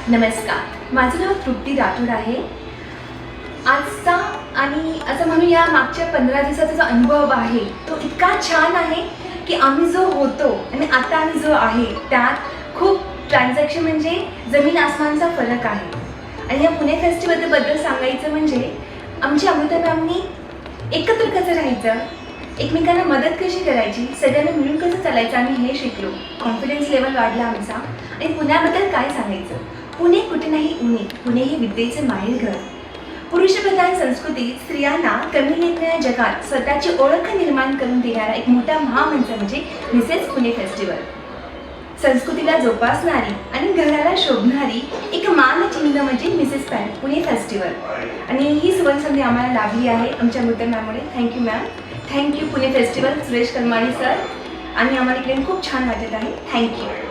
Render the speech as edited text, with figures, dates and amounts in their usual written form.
नमस्कार, माझं नाव तृप्ती राठोड आहे. आजचा आणि असं म्हणूया मागच्या 15 दिवसाचा जो अनुभव आहे तो इतका छान आहे की आम्ही जो होतो आणि आता आम्ही जो आहे त्यात खूप ट्रान्झॅक्शन म्हणजे जमीन आसमानचा फरक आहे. आणि या पुणे फेस्टिवलबद्दल सांगायचं म्हणजे आमची अमृता मॅमनी एकत्र कसं राहायचं, एकमेकांना मदत कशी करायची, सगळ्यांना मिळून कसं चालायचं आम्ही हे शिकलो. कॉन्फिडन्स लेवल वाढला आमचा. आणि पुण्याबद्दल काय सांगायचं, पुणे कुठे नाही उणे, पुणे हे विद्येचं माहेरघर. पुरुषप्रधान संस्कृतीत स्त्रियांना कमी लेखणाऱ्या जगात स्वतःची ओळख निर्माण करून देणारा एक मोठा महामंच म्हणजे मिसेस पुणे फेस्टिवल. संस्कृतीला जोपासणारी आणि घराला शोभणारी एक मानचिन्ह म्हणजे मिसेस पुणे फेस्टिवल. आणि ही सुवर्णसंधी आम्हाला लाभली आहे आमच्या अमृता मॅममुळे. Thank you ma'am, thank you Pune festival, Suresh Karmadi sir. आणि आम्हाला इकडे खूप छान वाटत आहे. थँक्यू.